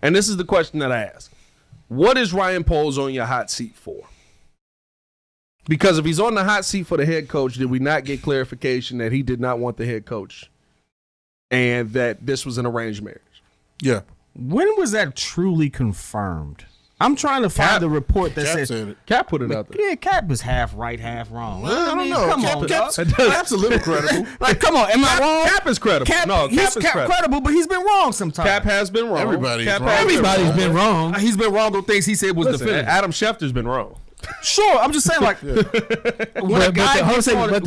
And this is the question that I ask. What is Ryan Poles on your hot seat for? Because if he's on the hot seat for the head coach, did we not get clarification that he did not want the head coach and that this was an arranged marriage? Yeah. When was that truly confirmed? I'm trying to find the report that Cap said Cap put it out there. Yeah, Cap was half right, half wrong. I don't know. Come on, Cap's a little credible. like, come on, am I wrong? Cap is credible. Cap He's is credible. but he's been wrong sometimes. Cap has been wrong. Everybody's wrong. Everybody's been wrong. He's been wrong on things he said was definitive. Adam Schefter's been wrong. Sure, I'm just saying, like, when a guy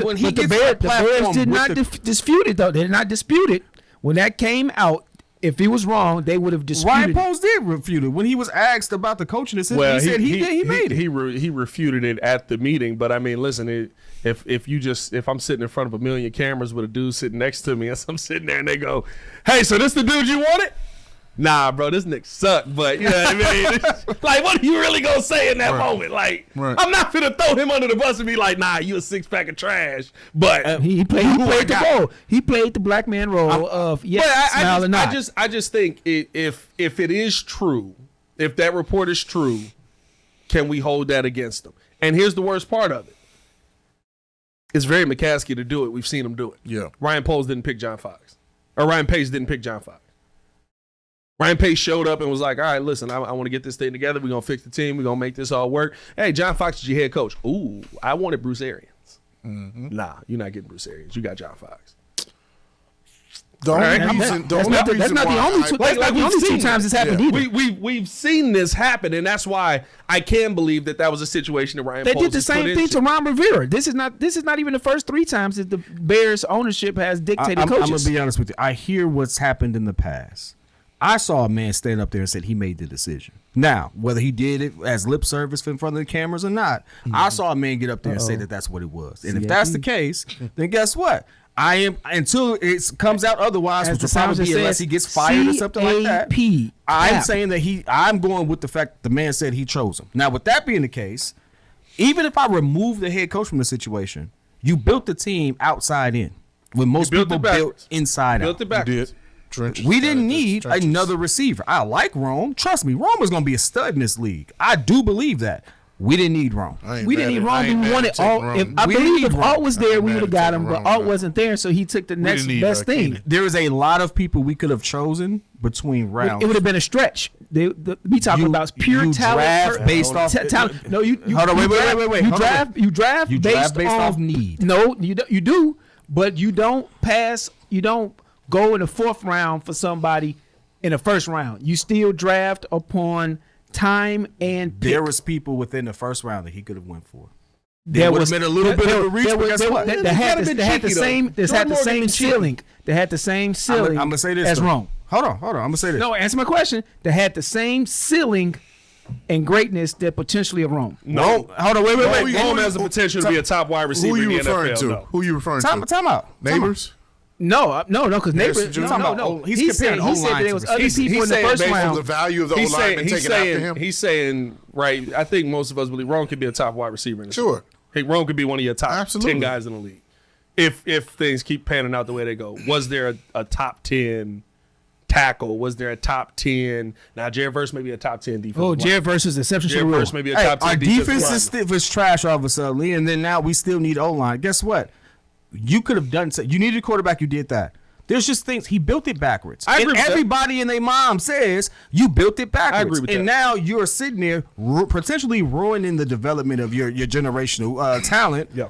when he gets the Bears did not dispute it, though. They did not dispute it. When that came out, if he was wrong, they would have disputed Ryan Poles did refute it. When he was asked about the coaching decision, he said he made it. He refuted it at the meeting. But, I mean, listen, if I'm sitting in front of a million cameras with a dude sitting next to me and I'm sitting there and they go, hey, so this the dude you wanted? Nah, bro, this nigga suck, but you know what I mean? Like, what are you really going to say in that moment? Like, I'm not finna throw him under the bus and be like, nah, you a six-pack of trash. But he played the role. He played the black man role of, smile or not. I just think if it is true, if that report is true, can we hold that against him? And here's the worst part of it. It's very McCaskey to do it. We've seen him do it. Yeah. Ryan Poles didn't pick John Fox. Or Ryan Pace didn't pick John Fox. Ryan Pace showed up and was like, all right, listen, I want to get this thing together. We're going to fix the team. We're going to make this all work. Hey, John Fox is your head coach. Ooh, I wanted Bruce Arians. Mm-hmm. Nah, you're not getting Bruce Arians. You got John Fox. That's not the only two times this happened either. We've seen this happen, and that's why I can believe that was a situation that Ryan Poles did the same thing to Ron Rivera. This is not even the first three times that the Bears ownership has dictated coaches. I'm going to be honest with you. I hear what's happened in the past. I saw a man stand up there and said he made the decision. Now, whether he did it as lip service in front of the cameras or not, I saw a man get up there and say that that's what it was. And if that's the case, then guess what? I am, until it comes out otherwise, which will probably be unless he gets fired or something like that. I'm saying that I'm going with the fact that the man said he chose him. Now, with that being the case, even if I remove the head coach from the situation, you built the team outside in. When most people built inside out. Built it backwards. We didn't need another receiver. I like Rome. Trust me, Rome was going to be a stud in this league. I do believe that. We didn't need Rome. We didn't need Rome. We wanted Alt. I believe if Alt was there, we would have got him. But Alt wasn't there, so he took the next best thing. There is a lot of people we could have chosen between rounds. It would have been a stretch. We talking about pure talent. Draft based off talent. No, you hold on. Wait. You draft based off need. No, you do, but you don't pass. You don't go in the fourth round for somebody in the first round. You still draft upon time and pick. There was people within the first round that he could have went for. There would have been a little bit of a reach. They had the same ceiling. They had the same ceiling. I'm gonna say this as Rome. Hold on. I'm gonna say this. No, answer my question. They had the same ceiling and greatness that potentially of Rome. No, hold on. Wait. Rome has the potential to be a top wide receiver in the NFL. Who you referring to? Time out. Neighbors? No, because neighbors. No. He said that there was other people in the first round. The value of the O-line been taken after him. He's saying, right, I think most of us believe Rome could be a top wide receiver in the league. Hey, Rome could be one of your top 10 guys in the league. If things keep panning out the way they go. Was there a top 10 tackle? Was there a top 10? Now, Jared Verse may be a top 10 defense. Oh, Jared Verse is exceptional. Jared Verse may be a top 10 our defense. defense is trash all of a sudden, and then now we still need O-line. Guess what? You could have done so. You needed a quarterback. You did that. There's just things. He built it backwards. I agree with everybody and their mom says you built it backwards. I agree with that. And now you're sitting there potentially ruining the development of your generational talent. Yeah.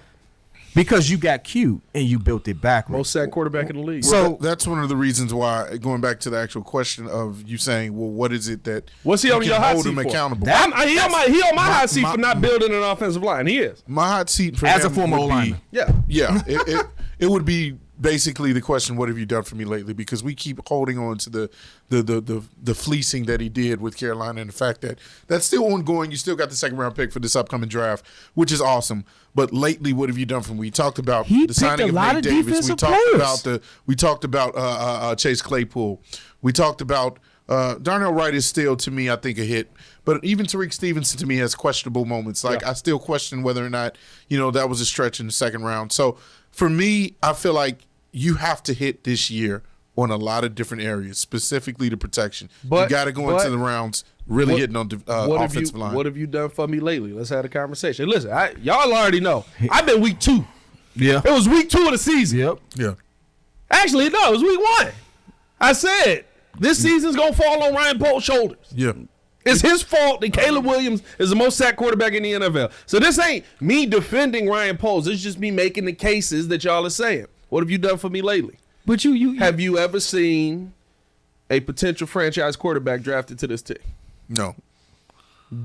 Because you got cute and you built it backwards. Most sacked quarterback in the league. So that's one of the reasons why, going back to the actual question of you saying, well, what is it that what's he on your hot seat for? Accountable? He on my hot seat for not building an offensive line. He is. My hot seat for as a former O-lineman. Yeah. It would be basically the question, what have you done for me lately? Because we keep holding on to the fleecing that he did with Carolina, and the fact that that's still ongoing. You still got the second round pick for this upcoming draft, which is awesome. But lately, what have you done for me? We talked about the signing of Nate Davis. We talked about Chase Claypool. We talked about Darnell Wright is still, to me, I think, a hit. But even Tariq Stevenson, to me, has questionable moments. I still question whether or not, that was a stretch in the second round. So for me, I feel like you have to hit this year on a lot of different areas, specifically the protection. But- you got to go but- into the rounds really What- hitting on the What offensive line. What have you done for me lately? Let's have a conversation. Listen, y'all already know. I've been week 2. Yeah. It was week 2 of the season. Yep. Yeah. Actually, no, it was week 1. I said this season's gonna fall on Ryan Polk's shoulders. Yeah. It's his fault that Caleb Williams is the most sacked quarterback in the NFL. So this ain't me defending Ryan Poles. It's just me making the cases that y'all are saying. What have you done for me lately? But you Have you ever seen a potential franchise quarterback drafted to this team? No.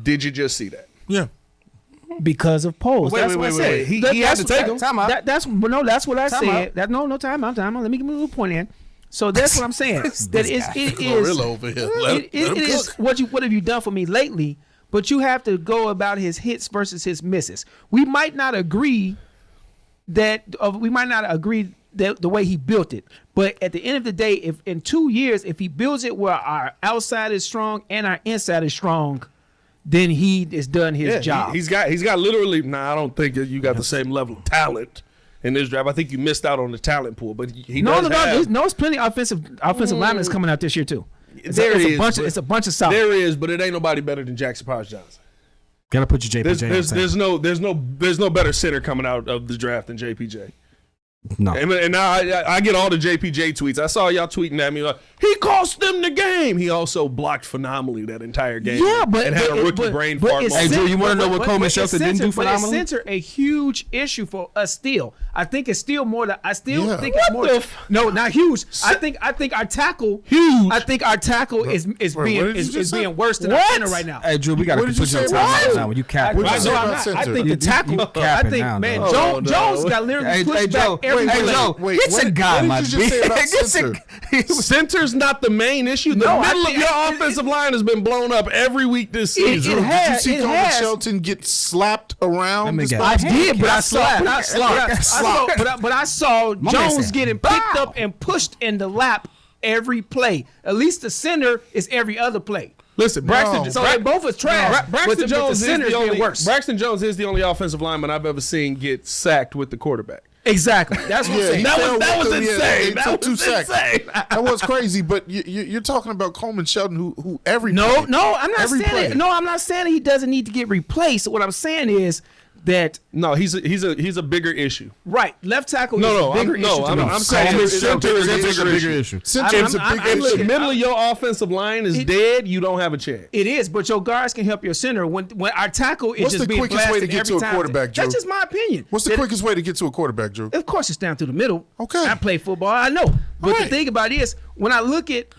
Did you just see that? Yeah. because of polls. Wait, That's wait, what I wait, said. wait. He had to take him. Time out. That's what I Time said. out. That no time out. Let me give a point in. So that's what I'm saying. That it Gorilla is over here. Let it him is cook. what have you done for me lately? But you have to go about his hits versus his misses. We might not agree that the way he built it, but at the end of the day, if in 2 years, if he builds it where our outside is strong and our inside is strong, then he has done his job. He's got literally. Nah, I don't think that you got the same level of talent in this draft. I think you missed out on the talent pool, but he no, does no, have, no. There's plenty of offensive linemen coming out this year too. It's a bunch of solid. There is, but it ain't nobody better than Jackson Powers Johnson. Gotta put your JPJ. There's no better center coming out of the draft than JPJ. No. And now I get all the JPJ tweets. I saw y'all tweeting at me like, he cost them the game. He also blocked phenomenally that entire game. Yeah, but and had a rookie brain fart it's moment. Hey, Drew, you wanna know what Coleman it's Shelton didn't do phenomenally? But it's center a huge issue for us still. I think it's still more that I still Yeah. think it's more. No, not huge. I think our tackle Huge. I think our tackle is what did being you just say? worse than our center right now. Hey, Drew, we gotta What did you put you on say? time What? now when you cap. What'd you Right, say so about I'm not, I center? think the tackle. you I capping think now, man, though. Jones got literally pushed back every hey, play. Joe, Wait, it's a what- guy, what my did you just say about center? Center's not the main issue. The No, I middle of think- your offensive line has been blown up every week this season. it Did you has- see it Coleman has- Shelton get slapped around? Let me this guess. past I did, but I saw, Slapped. but I saw man Jones said, getting picked up and pushed in the lap every play. At least the center is every other play. Listen, Braxton. So they both are trash. Braxton Jones center is the only. worse. Braxton Jones is the only offensive lineman I've ever seen get sacked with the quarterback. Exactly. That's what I'm saying. That was insane. He That took was 2 sacks. insane. That was crazy. But you're talking about Coleman Shelton, who every No, play, I'm not every saying play. it. No, I'm not saying he doesn't need to get replaced. What I'm saying is that No, he's a bigger issue. right, left tackle No, is a bigger issue. to me. I'm saying Coleman it's a Shelton bigger is a issue. bigger issue. Center I'm- is a I'm- big I'm issue. If the looking- middle of your offensive line is dead, you don't have a chance. It is, but your guards can help your center when our tackle is What's just the being quickest way to blasted get every to a time. quarterback, Drew? That's just my opinion. What's the That- quickest way to get to a quarterback, Drew? Of course, it's down through the middle. Okay. I play football. I know, but All right. the thing about it is, when I look at it,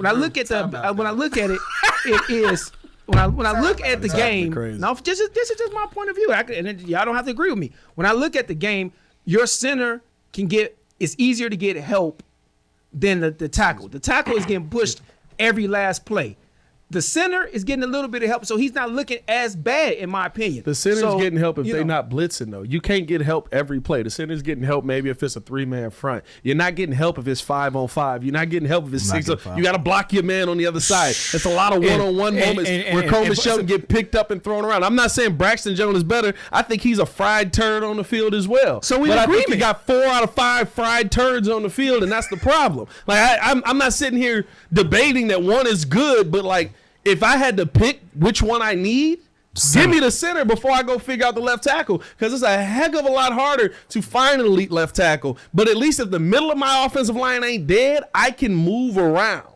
it is when I look at the game. crazy. Now, this is just my point of view, and then y'all don't have to agree with me. When I look at the game, your center it's easier to get help than the tackle. The tackle is getting pushed every last play. The center is getting a little bit of help, so he's not looking as bad, in my opinion. The center's So, getting help if you they're know, not blitzing, though. You can't get help every play. The center's getting help maybe if it's a 3-man front. You're not getting help if it's 5-on-5. You're not getting help if it's Not 6. getting five. You got to block your man on the other side. It's a lot of one-on-one moments where Coleman Shelton get picked up and thrown around. I'm not saying Braxton Jones is better. I think he's a fried turd on the field as well. So we but I think agreement. he got 4 out of 5 fried turds on the field, and that's the problem. Like I'm not sitting here debating that one is good, but like if I had to pick which one I need, give me the center before I go figure out the left tackle, because it's a heck of a lot harder to find an elite left tackle. But at least if the middle of my offensive line ain't dead, I can move around.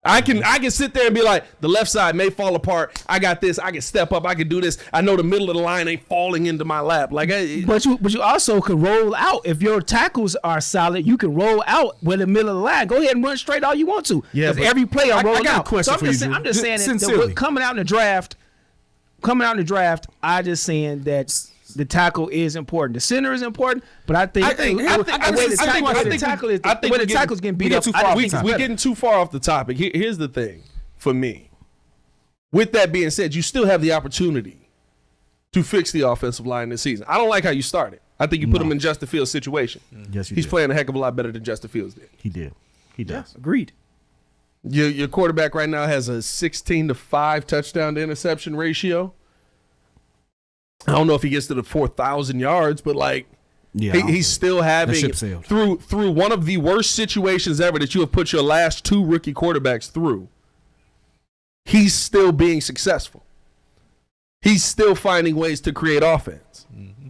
I can sit there and be like, the left side may fall apart. I got this. I can step up. I can do this. I know the middle of the line ain't falling into my lap. Like, But you also could roll out if your tackles are solid. You can roll out with the middle of the line. Go ahead and run straight all you want to. Yeah, 'Cause but every play I'm I rolling got a out. question So for you, Drew. I'm just saying that Sincerely. coming out in the draft. I just saying that the tackle is important. The center is important, but I think the way the tackle's getting beat up. We're getting too far off the topic. Here's the thing for me. With that being said, you still have the opportunity to fix the offensive line this season. I don't like how you started. I think you put him in Justin Fields' situation. Yes, you He's did. playing a heck of a lot better than Justin Fields did. He did. He does. Agreed. Your quarterback right now has a 16-5 touchdown to interception ratio. I don't know if he gets to the 4,000 yards, but like He's still having ship sailed. through one of the worst situations ever that you have put your last 2 rookie quarterbacks through. He's still being successful. He's still finding ways to create offense. Mm-hmm.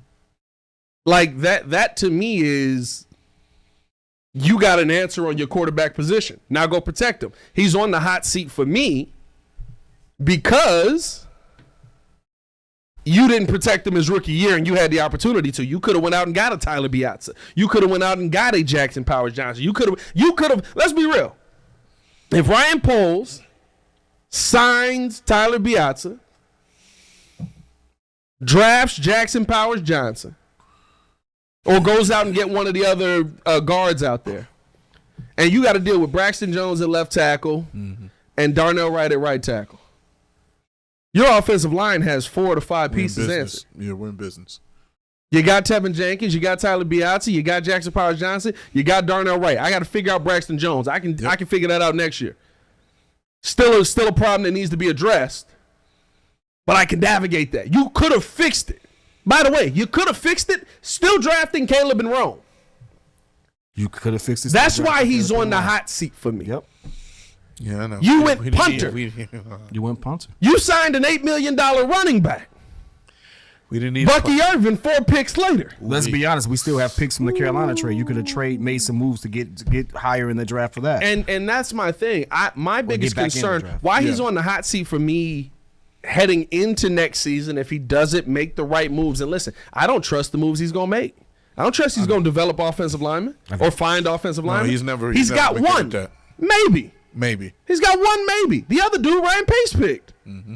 Like that to me is, you got an answer on your quarterback position. Now go protect him. He's on the hot seat for me because you didn't protect him his rookie year and you had the opportunity to. You could have went out and got a Tyler Biazza. You could have went out and got a Jackson Powers Johnson. You could have, let's be real. If Ryan Poles signs Tyler Biazza, drafts Jackson Powers Johnson, or goes out and get one of the other guards out there, and you got to deal with Braxton Jones at left tackle and Darnell Wright at right tackle, your offensive line has 4 to 5 pieces answered. Yeah, we're in business. You got Tevin Jenkins, you got Tyler Biazza, you got Jackson Powers Johnson, you got Darnell Wright. I got to figure out Braxton Jones. I can figure that out next year. Still a problem that needs to be addressed, but I can navigate that. You could have fixed it. By the way, you could have fixed it still drafting Caleb and Rome. You could have fixed it. That's why he's on the hot seat for me. Yep. Yeah, I know. You went punter. You went punter. You signed an $8 million running back. We didn't need Bucky Irvin 4 picks later. Let's be honest. We still have picks from the Carolina trade. You could have made some moves to get higher in the draft for that. And that's my thing. My biggest back in the concern, draft. why he's on the hot seat for me heading into next season if he doesn't make the right moves. And listen, I don't trust the moves he's going to make. I don't trust he's going to develop offensive linemen or find offensive linemen. He's never got been one. good at that. Maybe. He's got one maybe. The other dude, Ryan Pace picked. Mm-hmm.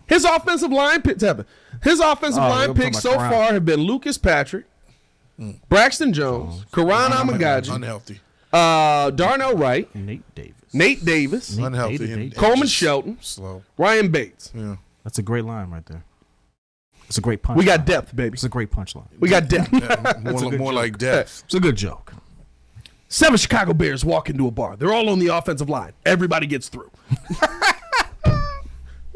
His offensive line picks so far have been Lucas Patrick, Braxton Jones, Karan Amagaji, unhealthy, Darnell Wright, Nate Davis, unhealthy, Coleman Shelton, slow, Ryan Bates. Yeah, that's a great line right there. It's a great punch. We got depth, baby. It's a great punchline. We got depth. more like depth. It's a good joke. 7 Chicago Bears walk into a bar. They're all on the offensive line. Everybody gets through.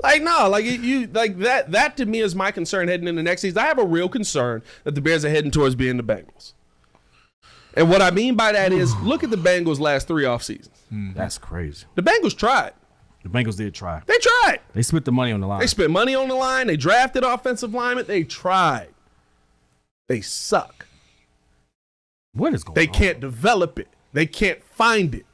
That to me is my concern heading into next season. I have a real concern that the Bears are heading towards being the Bengals. And what I mean by that is, look at the Bengals' last 3 off seasons. That's crazy. The Bengals tried. The Bengals did try. They tried. They spent the money on the line. They spent money on the line. They drafted offensive linemen. They tried. They suck. What is going on? They can't develop it. They can't find it.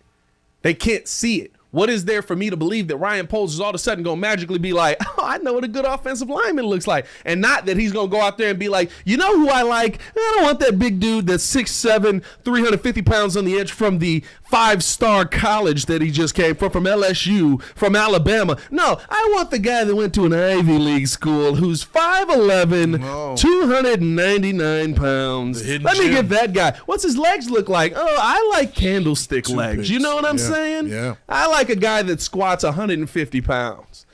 They can't see it. What is there for me to believe that Ryan Poles is all of a sudden going to magically be like, oh, I know what a good offensive lineman looks like. And not that he's going to go out there and be like, you know who I like? I don't want that big dude that's 6'7", 350 pounds on the edge from the 5-star college that he just came from LSU, from Alabama. No, I want the guy that went to an Ivy League school who's 5'11", 299 pounds. Let me get that guy. What's his legs look like? Oh, I like candlestick legs. Picks. You know what I'm saying? Yeah. I like a guy that squats 150 pounds.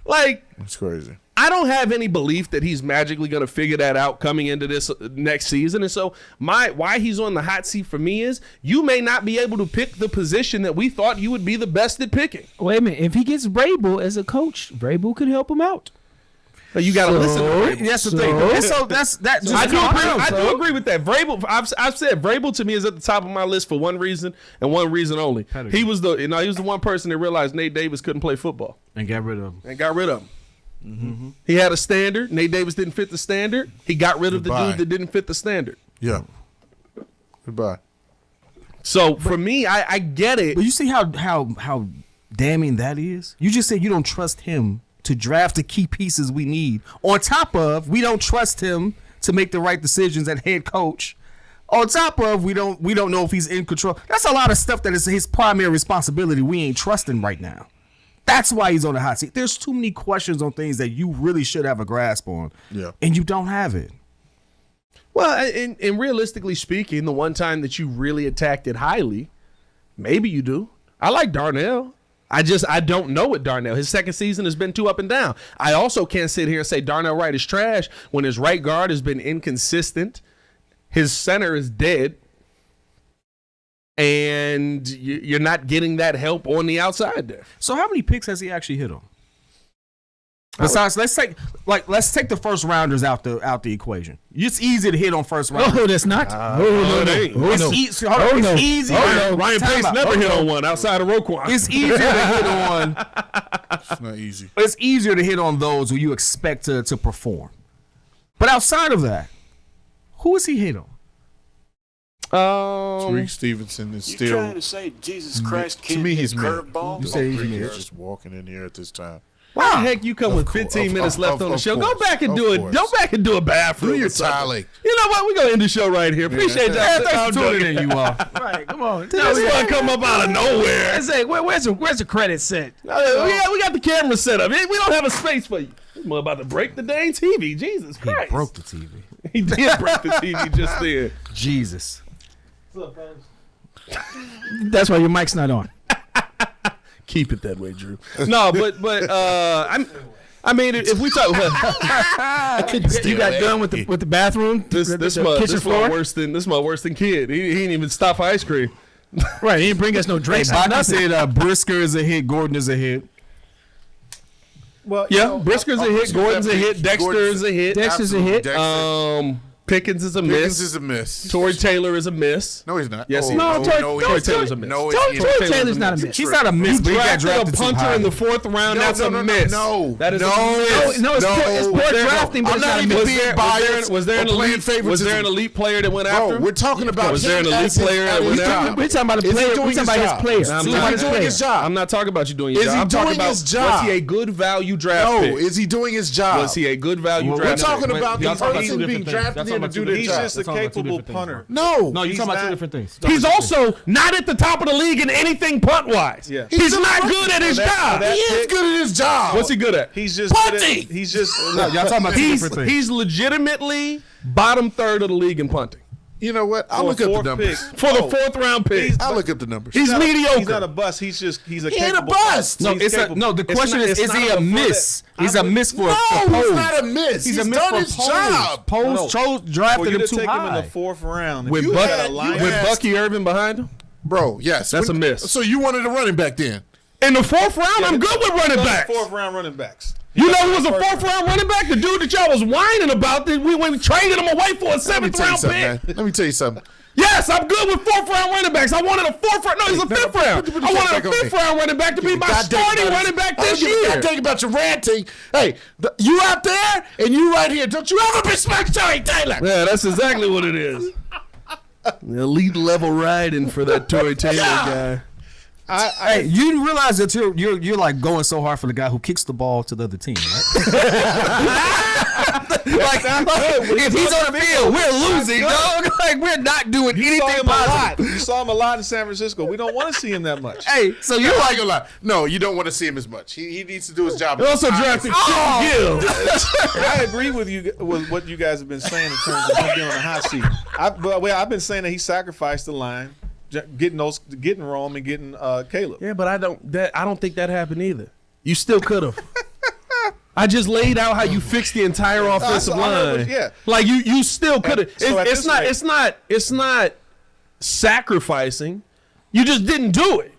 That's crazy. I don't have any belief that he's magically going to figure that out coming into this next season. And so why he's on the hot seat for me is, you may not be able to pick the position that we thought you would be the best at picking. Wait a minute. If he gets Vrabel as a coach, Vrabel could help him out. But you got to listen to Vrabel. That's the thing. I do agree with that. Vrabel, I've said Vrabel to me is at the top of my list for one reason and one reason only. He was the one person that realized Nate Davis couldn't play football and got rid of him. Mm-hmm. He had a standard. Nate Davis didn't fit the standard. He got rid of the dude that didn't fit the standard. Yeah. Goodbye. So for me, I get it. But you see how damning that is? You just said you don't trust him to draft the key pieces we need. On top of, we don't trust him to make the right decisions at head coach. On top of, we don't know if he's in control. That's a lot of stuff that is his primary responsibility we ain't trusting right now. That's why he's on the hot seat. There's too many questions on things that you really should have a grasp on. Yeah. And you don't have it. Well, and realistically speaking, the one time that you really attacked it highly, maybe you do. I like Darnell. I don't know with Darnell. His second season has been too up and down. I also can't sit here and say Darnell Wright is trash when his right guard has been inconsistent. His center is dead. And you're not getting that help on the outside there. So how many picks has he actually hit on? Besides, let's take the first rounders out the equation. It's easy to hit on first rounders. No, that's not. No, it ain't. It's easy. Ryan Pace never hit on one outside of Roquan. It's easier to hit on. It's not easy. It's easier to hit on those who you expect to perform. But outside of that, who is he hit on? Tariq Stevenson is You still. trying to say Jesus Christ To can't me, hit he's mid. curveball? You say he's He's mid. just walking in here at this time. Why the heck you come with course, 15 minutes left on the of show? Go course, back and of do it. course. Go back and do a bathroom. Do your or something. tally. You know what? We're going to end the show right here. Appreciate y'all. Thanks for tuning in, you all. Right, come on. This one come up out of nowhere. I say, where's the credit set? Yeah, we got the camera set up. We don't have a space for you. We're about to break the dang TV. Jesus He Christ. broke the TV. He did break the TV just then. Jesus. That's why your mic's not on. Keep it that way, Drew. No, but I mean, if we talk, You got done with the bathroom. this my kitchen floor. worse than kid. He didn't even stop for ice cream. Right, he didn't bring us no drinks. Bobby said Brisker is a hit. Gordon is a hit. Well, Yeah, Brisker's a hit. Gordon's a hit. Dexter is a hit. Dexter's a hit. Pickens is a miss. Pickens is a miss. Tory Taylor is a miss. No, he's not. Yes, he No, is. Tory Taylor's a miss. No, Tory he's Taylor's not a miss. He's not a miss, but he got Drafted drafted a too punter high. in the 4th round. That's a miss. No, That is no, a miss. No, it's poor drafting, but I'm it's not not a even miss. being biased. Was there an or playing elite? Was favoritism. there an elite player that went after? Bro, we're talking about. Was there an him elite as his- player that as went his after? job. We're talking about a Is he player. doing We're talking his about his job? player. I'm We're not- talking about his doing player. his job. I'm not talking about you doing your Is job. he I'm talking doing about his job? was he a good value draft No, pick? is he doing his job? Was he a good value Well, We're draft pick? talking about the Y'all talking about two person different being things. drafted Y'all here to talking about do two their He's different job. just a That's all about two capable different things, punter. No, No, you're He's talking about two not- different things. He's also not at the top of the league in anything punt wise. Yeah. He's not good at his job. that- he is good at his job. What's he good at? He's just good at- Punting! He's just No, y'all talking about two different things. He's legitimately bottom third of the league in punting You know what? I'll look up the numbers. for the 4th round pick. I'll look up the numbers. He's not a- mediocre. He's not a bust. He's a He ain't a capable bust. No, He's it's capable. no. The question not- is it's he not a a miss? He's a miss for No, for he's Pose. not a miss. He's He's a miss done for his Pose. job. Pose For drafted you him to too take him in high. the 4th round, With if you Buck- had a line, with had- Bucky Irvin behind him. Bro, yes. That's a miss. So you wanted a running back then? In the 4th round, I'm good with running backs. 4th round running backs. You know who was a 4th round running back? The dude that y'all was whining about that we went traded him away for a 7th round pick. Let me tell you something. Yes, I'm good with 4th round running backs. I wanted a 4th round. No, he's a 5th round. put I your wanted back a on me. 5th round running back to be my starting running back this year. I think about your ranting. Hey, you out there and you right here. Don't you ever respect Tory Taylor? Yeah, that's exactly what it is. Elite level riding for that Tory Taylor guy. Hey, you realize that you're like going so hard for the guy who kicks the ball to the other team, right? like if he's on the field, we're losing, dog. Like we're not doing You saw anything him a lot. positive. You saw him a lot in San Francisco. We don't want to see him that much. Hey, so you're I like ain't gonna lie. No, you don't want to see him as much. He needs to do his job. They also drafted Kim Gill. I agree with you with what you guys have been saying in terms of him being on the hot seat. I've been saying that he sacrificed the line, getting Rome and getting Caleb. Yeah, but I don't think that happened either. You still could have. I just laid out how you fixed the entire offensive I heard line. yeah. Like you still could have. So at this rate- It's not sacrificing. You just didn't do it.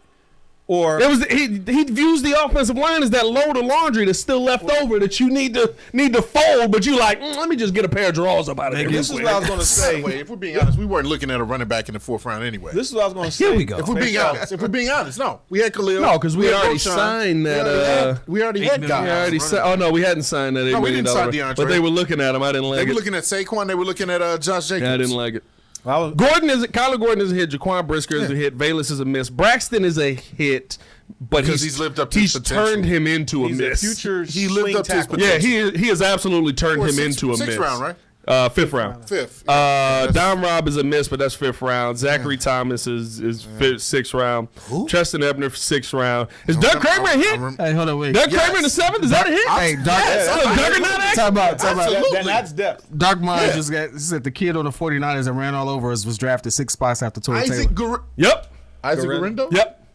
Or It was he views the offensive line as that load of laundry that's still left over that you need to fold, but you like, let me just get a pair of drawers up out of there. this is what I was going to say. Wait, if we're being honest, we weren't looking at a running back in the 4th round anyway. This is what I was going to say. Here we go. If we're being honest, no. We had Khalil. No, because we had already Roshan. signed that. We already had We guys. already oh no, we hadn't signed that $8 No, we million didn't sign dollar, DeAndre. but they were looking at him. I didn't They like were it. looking at Saquon. They were looking at Josh Jacobs. Yeah, I didn't like it. I was, Kyler Gordon is a hit. Jaquan Brisker is a hit. Valus is a miss. Braxton is a hit, but Because he's lived up to his he's potential. turned him into a he's miss. a future He lived swing up to his tackle. potential. Yeah, he has absolutely turned him into a miss. Sixth round, right? 5th round. Fifth. Dom Robb is a miss, but that's 5th round. Zachary Thomas is 6th round. Tristan Ebner 6th round. Is Doug Kramer a hit? hey, hold on, wait. Doug Kramer in the 7th? Is that a hit? Hey, Doc, Doug not active? talk about. Then that's depth. Doc Myers just said the kid on the 49ers that ran all over us was drafted 6 spots after Tory Isaac Taylor. Yep. Isaac Garindo? Yep.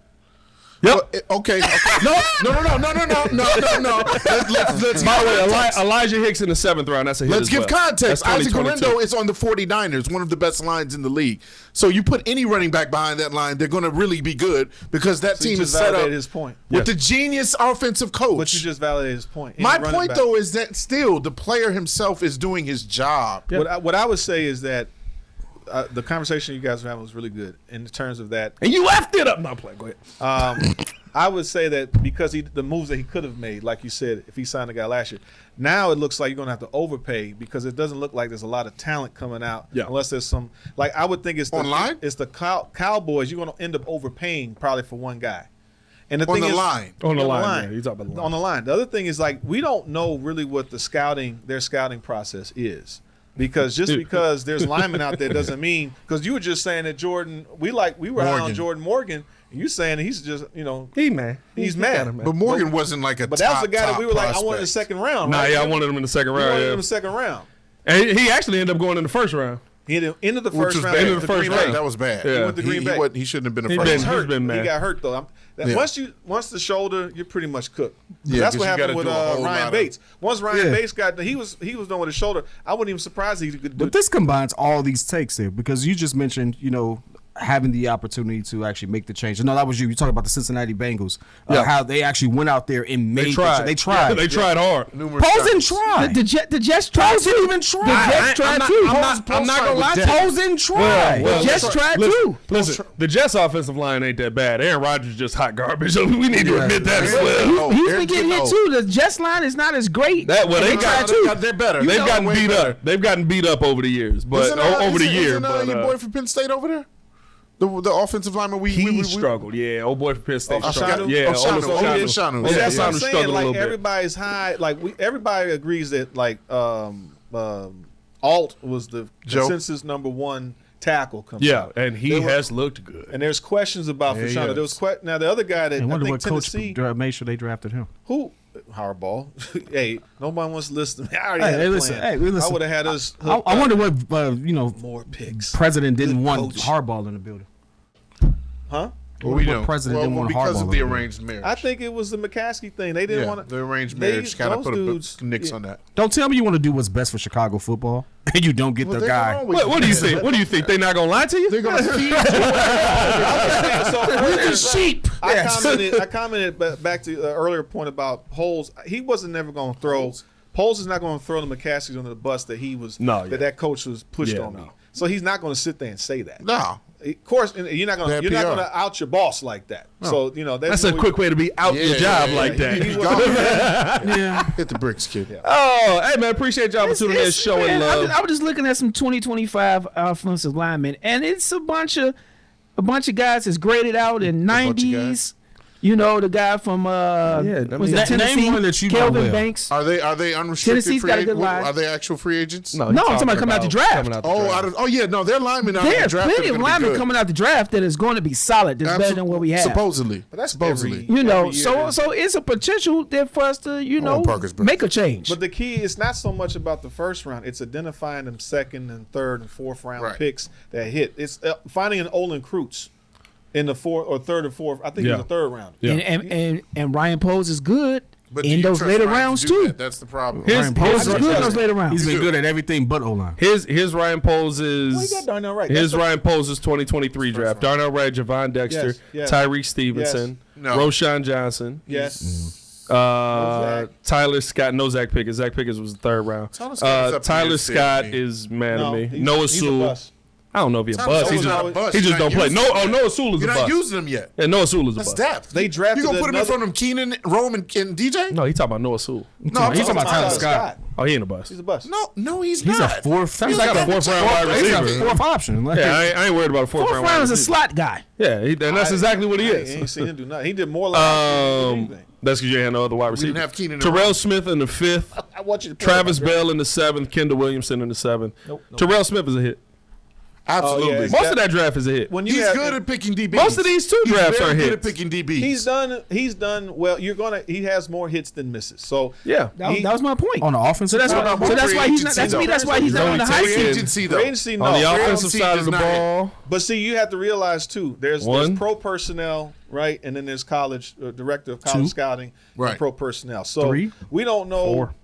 Yep. Okay. No. Let's By the way, Elijah Hicks in the 7th round. That's a hit. Let's as give well. context. That's Isaac 2022. Guerrero is on the 49ers, one of the best lines in the league. So you put any running back behind that line, they're going to really be good because that So you team is just set up validated his point. with the genius offensive coach. But you just validated his point. Any My running point, back- though, is that still the player himself is doing his job. What I would say is that the conversation you guys were having was really good in terms of that. And you left it up. No, play. Go ahead. I would say that because the moves that he could have made, like you said, if he signed a guy last year, now it looks like you're going to have to overpay because it doesn't look like there's a lot of talent coming out unless there's some. Like I would think it's Online? It's the Cowboys. You're going to end up overpaying probably for one guy. And the On thing the is, line. On the line. Yeah, you talk about the line. On the line. The other thing is like we don't know really what their scouting process is. Because just because there's linemen out there doesn't mean because you were just saying that Jordan we were high on Jordan Morgan and you saying that he's just he's mad. But Morgan wasn't like a But that was the guy that top we were like I prospect. wanted the second round. Nah, right? yeah, I wanted him in the second We round. wanted him Yeah. in the second round. And he actually ended up going in the first round. He ended the Which first was round. bad. Into the first Green Bay. round. That was bad. Yeah. He went to Green Bay. He shouldn't have been a He first been- round. he's been mad. He got hurt though. Yeah. Once the shoulder, you're pretty much cooked. Yeah, That's 'cause what you happened gotta with do a whole lot Ryan of- Bates. Once Ryan Bates got he was done with his shoulder. I wasn't even surprised he could do. But this combines all these takes there because you just mentioned, having the opportunity to actually make the change. No, that was you. You talking about the Cincinnati Bengals, how they actually went out there and made. They tried. They tried. Yeah, they tried hard. Numerous Posen times. tried. The Jets tried Posen too. even The tried. Jets tried too. I'm not gonna lie to you. Posen tried. Well, The Jets tried listen, too. Listen, the Jets' offensive line ain't that bad. Aaron Rodgers just hot garbage. We need to admit that as well. He's Aaron been getting hit Jones. too. The Jets line is not as great. They tried too. They're better. They've gotten way beat better. up. They've gotten beat up over the years, but Isn't, over the year. Isn't, But your boy from Penn State over there? The offensive lineman he struggled. Yeah, old boy from Penn State struggled. Oshanu? Yeah, Oshanu. Oshanu. Oshanu. But Yeah, that's what I'm Oshanu saying. struggled a Like little bit. everybody's high. Like everybody agrees that like Alt was the Joe? consensus number one tackle. Coming Yeah, out. and he has looked good. And there's questions about Yeah, he Fashanu. has. There was now the other guy that I I wonder think what coach Tennessee made sure they drafted him. who Harbaugh. Hey, nobody wants to listen to me. I already Hey, had hey, a listen, plan. hey, listen. I would have had us. I wonder what more picks. president didn't Good want coach. Harbaugh in the building. Huh? Well, we What don't. president didn't want because Harbaugh of the in the arranged marriage. I think it was the McCaskey thing. They didn't yeah, want to. the arranged marriage kind of put a nix on that. Don't tell me you want to do what's best for Chicago football and you don't get Well, the they're guy. gonna always What do you think? What do you think? They not gonna lie to you? They're going to feed you. We're the sheep. I commented back to the earlier point about Poles. He wasn't never going to throw. Poles is not going to throw the McCaskies under the bus that he was. No, yeah. that coach was pushed Yeah, on no. me. So he's not going to sit there and say that. No. Of course, and you're not going Bad to PR. out your boss like that. So That's a quick way to be out your job like that. He was- gone. Yeah. Hit the bricks, kid. Oh, hey man, appreciate y'all for tuning in, showing man, love. I was just looking at some 2025 offensive linemen, and it's a bunch of guys that's graded out in bunch of 90s. You know, the guy from was name it Tennessee? one that you know Kelvin well. Banks. Are they unrestricted Tennessee's free got a agents? good line. Are they actual free agents? No, I'm talking about coming out the draft. Yeah, no, they're linemen out There's draft. plenty of linemen coming out the draft that is going to be solid. That's better than what we have. Supposedly. But that's supposedly. You know, every year. so it's a potential there for us to, Parkersburg. make a change. But the key is not so much about the first round; it's identifying them second and third and fourth round Right. picks that hit. It's finding an Olin Kreutz in the fourth or third or fourth. I think it was the third round. Yeah. And Ryan Pose is good But do in you those trust later Ryan to rounds do too. that? That's the problem. Ryan Poles Pose is good in those later rounds. He's been good at everything but O-line. His Ryan Poles is Well, you got Darnell Wright. his That's Ryan Poles is 2023 draft. Darnell Wright, Javon Dexter, Yes, yes. Tyreek Stevenson, No. Roshan Johnson, Yes. Tyler Scott. No Zach Pickens. Zach Pickens was the third round. Tyler Scott is up to Tyler his fit, Scott man. is man No, of me. he's- Noah he's a Sewell. bust. I don't know if he's a Tyler bust. He Sewell's not a just bust. he You're just not don't play. using him. Noah Sewell is a You're not bust. using them yet. Yeah, Noah Sewell is a That's bust. depth. They drafted You gonna put him in another- front of Keenan, Rome, and DJ? No, he talking about Noah Sewell. No, I'm He's talking talking about Tyler about Scott. Oh, he ain't a bust. He's a bust. No, he's He's not. a fourth. He's like a fourth round wide He's a receiver. fourth option. Like, Yeah, I ain't worried about a fourth Fourth round. round wide is a receiver. slot guy. Yeah, and that's exactly what he I ain't is. seen him do nothing. He did more like anything. That's because you had no other wide receiver. didn't have Keenan and Terrell Rome. Smith in the 5th. I want you to Travis Bell in the 7th. Kendall Williamson in the 7th. Nope. Terrell Smith is a hit. Absolutely. Oh, yeah. Most of that draft is a hit. When you He's have, good at picking DBs. Most of these two drafts He's are very good hits. at picking DBs. He's done well. He has more hits than misses. So Yeah. That was my point. On the offensive So that's side? why. So that's why he's not. That's me. That's why he's not on the high Free end. agency, though. free agency, no. On the Free offensive agency side of is the not it. ball, But see, you have to realize too. There's One. pro personnel, right, and then there's college director of college Two. scouting, Right. and pro personnel. So Three. we don't know Four.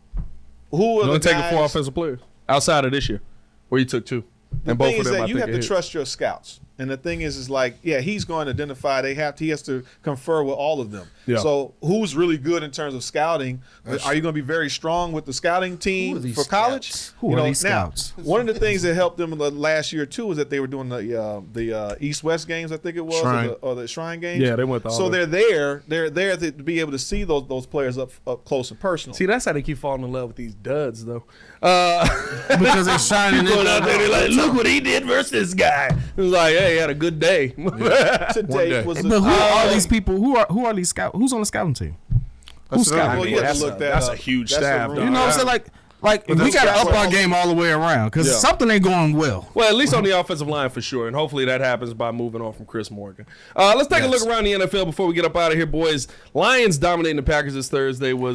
who are you the only taking guys. 4 offensive players outside of this year, where you took 2, The and both thing of is them I that you think have are to hits. trust your scouts. And the thing is like, yeah, he's going to identify. He has to confer with all of them. Yeah. So who's really good in terms of scouting? Are you going to be very strong with the scouting Who are team these for college? scouts? Who are these scouts? Now, one of the things that helped them the last year too was that they were doing the East-West games, I think it was, Shrine. or the Shrine games. Yeah, they went to all So those. they're there to be able to see those players up close and personal. See, that's how they keep falling in love with these duds, though. Because they're shining Going in. out there, they're like, look what he did versus this guy. It was like, hey, he had a good day. Today day. was But who are these people? Who are these scouts? Who's on the scouting team? Who's another scouting? Well, good you have that's to look a- that that's up. a huge That's the staff, rumor. dog. You know what I'm saying? Like we those got to guys up are our all- game all the way around because Yeah. something ain't going well. Well, at least on the offensive line for sure, and hopefully that happens by moving on from Chris Morgan. Let's take a look around the NFL before we get up out of here, boys. Lions dominating the Packers this Thursday was